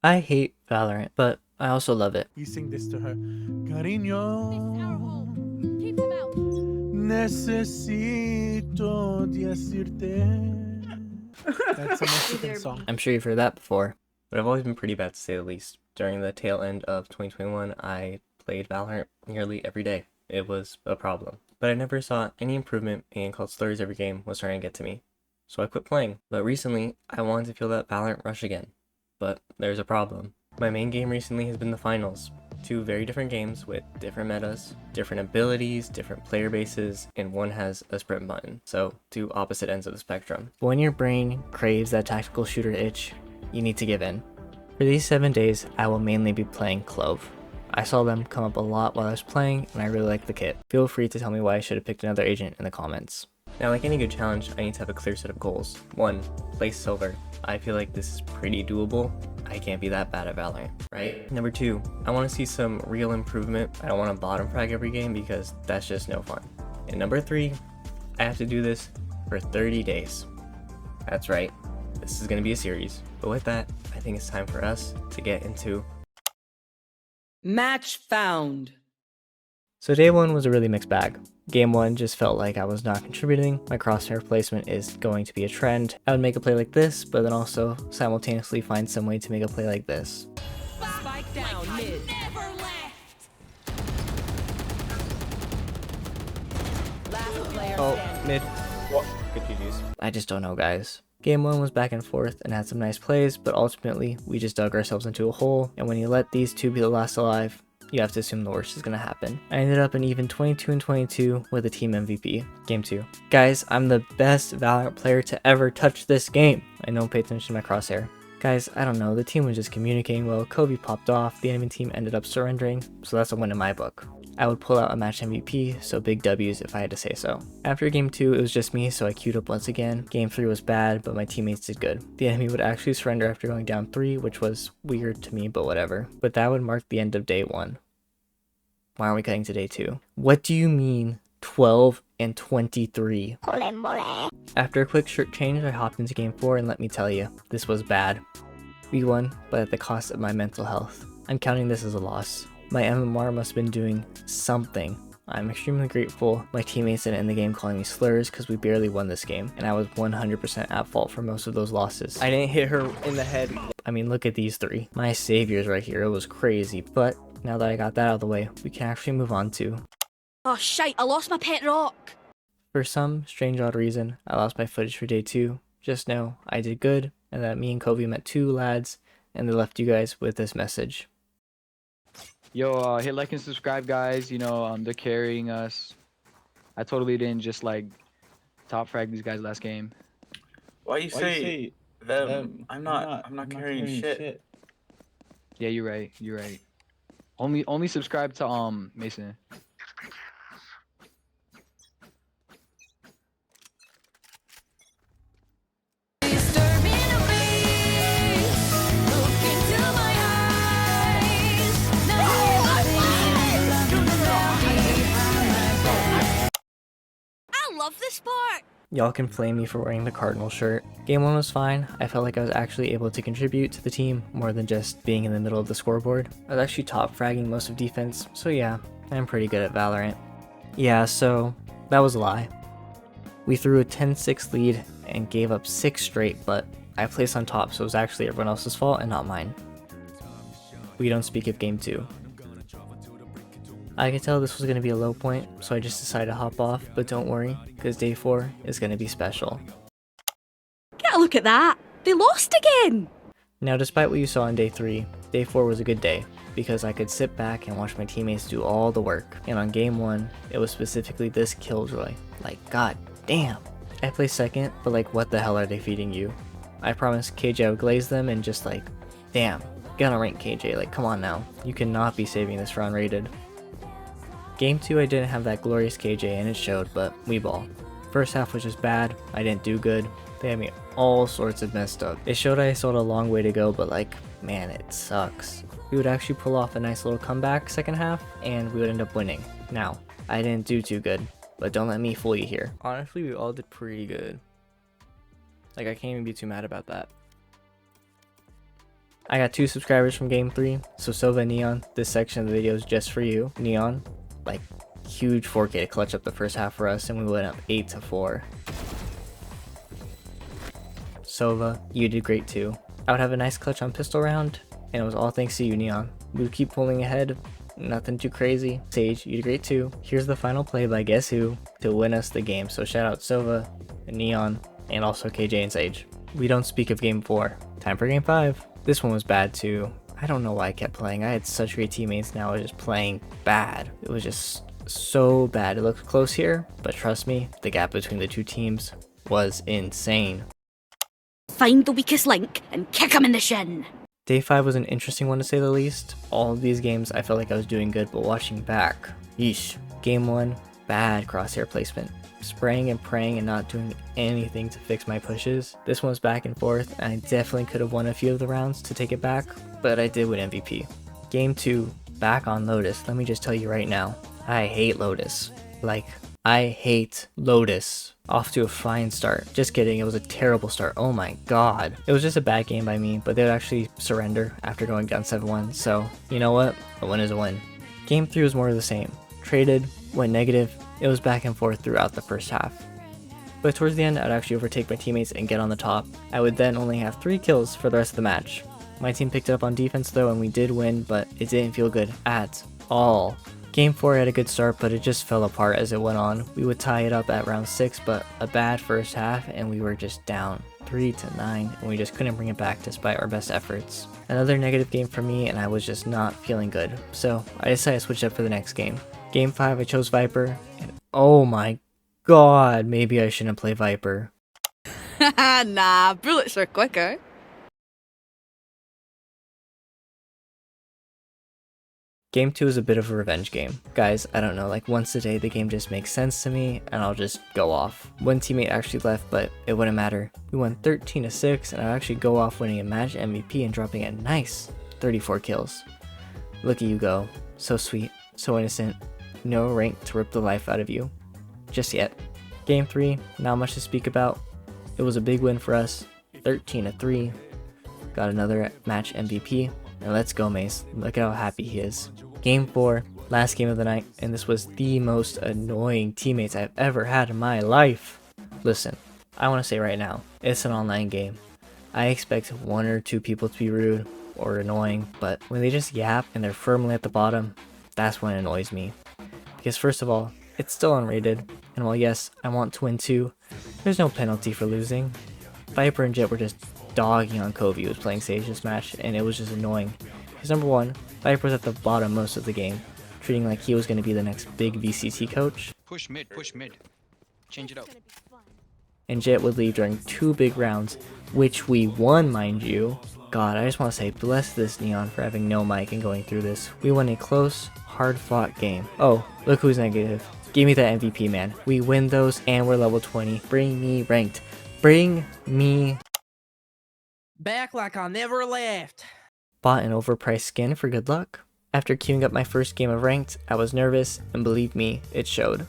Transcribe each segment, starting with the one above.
I hate Valorant, but I also love it. You sing this to her. Cariño, Keep him out. Necesito decirte. That's a Mexican song. I'm sure you've heard that before. But I've always been pretty bad to say the least. During the tail end of 2021, I played Valorant nearly every day. It was a problem. But I never saw any improvement, and called slurs every game was starting to get to me. So I quit playing. But recently, I wanted to feel that Valorant rush again. But there's a problem. My main game recently has been the finals. Two very different games with different metas, different abilities, different player bases, and one has a sprint button. So, two opposite ends of the spectrum. But when your brain craves that tactical shooter itch, you need to give in. For these 7 days, I will mainly be playing Clove. I saw them come up a lot while I was playing, and I really like the kit. Feel free to tell me why I should have picked another agent in the comments. Now, like any good challenge, I need to have a clear set of goals. 1. Place silver. I feel like this is pretty doable. I can't be that bad at Valorant, right? Number 2, I want to see some real improvement. I don't want to bottom frag every game because that's just no fun. And number 3, I have to do this for 30 days. That's right, this is going to be a series. But with that, I think it's time for us to get into Match found. So day 1 was a really mixed bag. Game 1 just felt like I was not contributing. My crosshair placement is going to be a trend. I would make a play like this, but then also simultaneously find some way to make a play like this. Spike down mid. Last player standing. Mid. What? Good GG's. I just don't know, guys. Game 1 was back and forth and had some nice plays, but ultimately we just dug ourselves into a hole, and when you let these two be the last alive, you have to assume the worst is going to happen. I ended up in even 22-22 with a team MVP. Game 2. Guys, I'm the best Valorant player to ever touch this game. I don't pay attention to my crosshair. Guys, I don't know, the team was just communicating well, Kobe popped off, the enemy team ended up surrendering, so that's a win in my book. I would pull out a match MVP, so big W's if I had to say so. After game 2, it was just me, so I queued up once again. Game 3 was bad, but my teammates did good. The enemy would actually surrender after going down 3, which was weird to me, but whatever. But that would mark the end of day 1. Why aren't we cutting to day 2? What do you mean 12 and 23? After a quick shirt change, I hopped into game 4, and let me tell you, this was bad. We won, but at the cost of my mental health. I'm counting this as a loss. My MMR must have been doing something. I'm extremely grateful my teammates didn't end the game calling me slurs because we barely won this game, and I was 100% at fault for most of those losses. I didn't hit her in the head. I mean, look at these three. My saviors right here. It was crazy, but now that I got that out of the way, we can actually move on to... Oh shite, I lost my pet rock. For some strange odd reason, I lost my footage for day 2. Just know I did good, and that me and Kobe met 2 lads, and they left you guys with this message. Yo, hit like and subscribe, guys. You know, they're carrying us. I totally didn't just like top frag these guys last game. Why you say them? I'm not carrying shit. Yeah, you're right. You're right. Only subscribe to Mason. I love this part. Y'all can flame me for wearing the Cardinal shirt. Game 1 was fine. I felt like I was actually able to contribute to the team more than just being in the middle of the scoreboard. I was actually top fragging most of defense, so yeah, I'm pretty good at Valorant. Yeah, so that was a lie. We threw a 10-6 lead and gave up 6 straight, but I placed on top, so it was actually everyone else's fault and not mine. We don't speak of game 2. I could tell this was going to be a low point, so I just decided to hop off, but don't worry, because day 4 is going to be special. Get a look at that. They lost again. Now, despite what you saw on day 3, day 4 was a good day, because I could sit back and watch my teammates do all the work. And on game 1, it was specifically this killjoy. Like, god damn. I placed second, but like, what the hell are they feeding you? I promised KJ would glaze them, and just like, damn, get on rank KJ, like come on now. You cannot be saving this for unrated. Game 2 I didn't have that glorious KJ and it showed, but we ball. First half was just bad, I didn't do good, they had me all sorts of messed up. It showed I still had a long way to go, but like, man, it sucks. We would actually pull off a nice little comeback second half, and we would end up winning. Now, I didn't do too good, but don't let me fool you here. Honestly, we all did pretty good. Like, I can't even be too mad about that. I got 2 subscribers from game 3, so Sova and Neon, this section of the video is just for you. Neon, like, huge 4K to clutch up the first half for us, and we went up 8-4. Sova, you did great too. I would have a nice clutch on pistol round, and it was all thanks to you, Neon. We would keep pulling ahead, nothing too crazy. Sage, you did great too. Here's the final play by Guess Who to win us the game, so shout out Sova, and Neon, and also KJ and Sage. We don't speak of game 4. Time for game 5. This one was bad too. I don't know why I kept playing. I had such great teammates, now I was just playing bad. It was just so bad. It looked close here, but trust me, the gap between the two teams was insane. Find the weakest link and kick him in the shin. Day 5 was an interesting one to say the least. All of these games I felt like I was doing good, but watching back, yeesh. Game 1, bad crosshair placement. Spraying and praying and not doing anything to fix my pushes. This one was back and forth, and I definitely could have won a few of the rounds to take it back, but I did win MVP. Game 2, back on Lotus. Let me just tell you right now, I hate Lotus. Like, I hate Lotus. Off to a fine start. Just kidding, it was a terrible start. Oh my god. It was just a bad game by me, but they would actually surrender after going down 7-1, so you know what? A win is a win. Game 3 was more of the same. Traded, went negative, it was back and forth throughout the first half. But towards the end, I'd actually overtake my teammates and get on the top. I would then only have 3 kills for the rest of the match. My team picked it up on defense though, and we did win, but it didn't feel good at all. Game 4 had a good start, but it just fell apart as it went on. We would tie it up at round 6, but a bad first half, and we were just down 3-9, and we just couldn't bring it back despite our best efforts. Another negative game for me, and I was just not feeling good, so I decided to switch up for the next game. Game 5, I chose Viper, and oh my god, maybe I shouldn't play Viper. Nah, bullets are quicker. Game 2 is a bit of a revenge game. Guys, I don't know, like once a day the game just makes sense to me and I'll just go off. One teammate actually left, but it wouldn't matter. We won 13-6 and I'll actually go off winning a match MVP and dropping a nice 34 kills. Look at you go. So sweet, so innocent. No rank to rip the life out of you. Just yet. Game 3, not much to speak about. It was a big win for us. 13-3. Got another match MVP. And let's go, Mace. Look at how happy he is. Game 4, last game of the night, and this was the most annoying teammates I've ever had in my life. Listen, I want to say right now, it's an online game. I expect 1 or 2 people to be rude or annoying, but when they just yap and they're firmly at the bottom, that's when it annoys me. Because first of all, it's still unrated, and while yes, I want to win too, there's no penalty for losing. Viper and Jet were just dogging on Kobe, who was playing Sage this match, and it was just annoying. Because number 1, Viper was at the bottom most of the game, treating like he was going to be the next big VCT coach. Push mid, push mid. Change it up. And Jet would leave during 2 big rounds, which we won, mind you. God, I just want to say bless this Neon for having no mic and going through this. We won a close, hard-fought game. Oh, look who's negative. Give me that MVP, man. We win those and we're level 20. Bring me ranked. Bring me back like I never left. Bought an overpriced skin for good luck. After queuing up my first game of ranked, I was nervous, and believe me, it showed.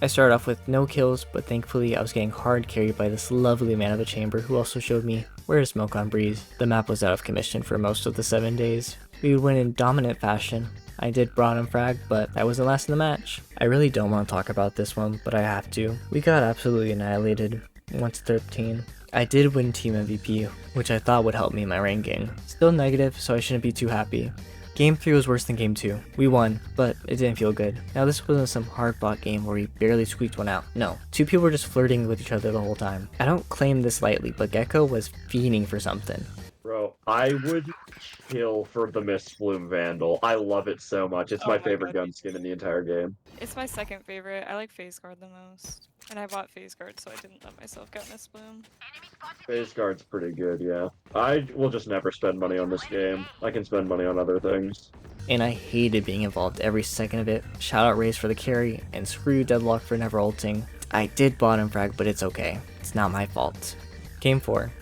I started off with no kills, but thankfully I was getting hard carried by this lovely man of the chamber who also showed me where to smoke on Breeze. The map was out of commission for most of the 7 days. We would win in dominant fashion. I did bottom frag, but I wasn't last in the match. I really don't want to talk about this one, but I have to. We got absolutely annihilated. 1-13. I did win team MVP, which I thought would help me in my ranking. Still negative, so I shouldn't be too happy. Game 3 was worse than Game 2. We won, but it didn't feel good. Now this wasn't some hard-fought game where we barely squeaked one out. No, 2 people were just flirting with each other the whole time. I don't claim this lightly, but Gecko was fiending for something. Bro, I would kill for the Mist Bloom Vandal. I love it so much. It's my favorite gun skin in the entire game. It's my second favorite. I like Phase Guard the most. And I bought Phase Guard, so I didn't let myself get Mist Bloom. Phase Guard's pretty good, yeah. I will just never spend money on this game. I can spend money on other things. And I hated being involved every second of it. Shout out Raze for the carry, and screw you Deadlock for never ulting. I did bottom frag, but it's okay. It's not my fault. Game 4.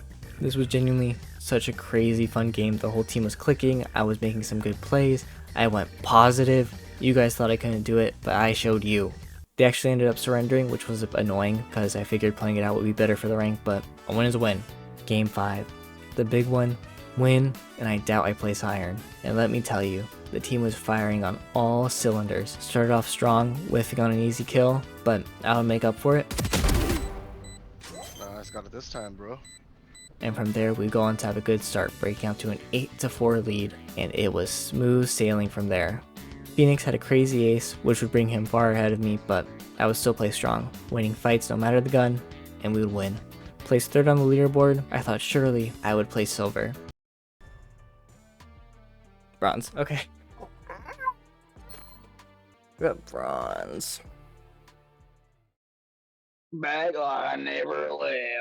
This was genuinely such a crazy fun game. The whole team was clicking, I was making some good plays, I went positive. You guys thought I couldn't do it, but I showed you. They actually ended up surrendering, which was annoying because I figured playing it out would be better for the rank, but a win is a win. Game 5. The big one, win, and I doubt I place iron. And let me tell you, the team was firing on all cylinders. Started off strong, whiffing on an easy kill, but I would make up for it. Nice, got it this time, bro. And from there we go on to have a good start, breaking out to an 8-4 lead, and it was smooth sailing from there. Phoenix had a crazy ace, which would bring him far ahead of me, but I would still play strong, winning fights no matter the gun, and we would win. Placed 3rd on the leaderboard, I thought surely I would place silver. Bronze, okay. We got bronze. Back like I never left.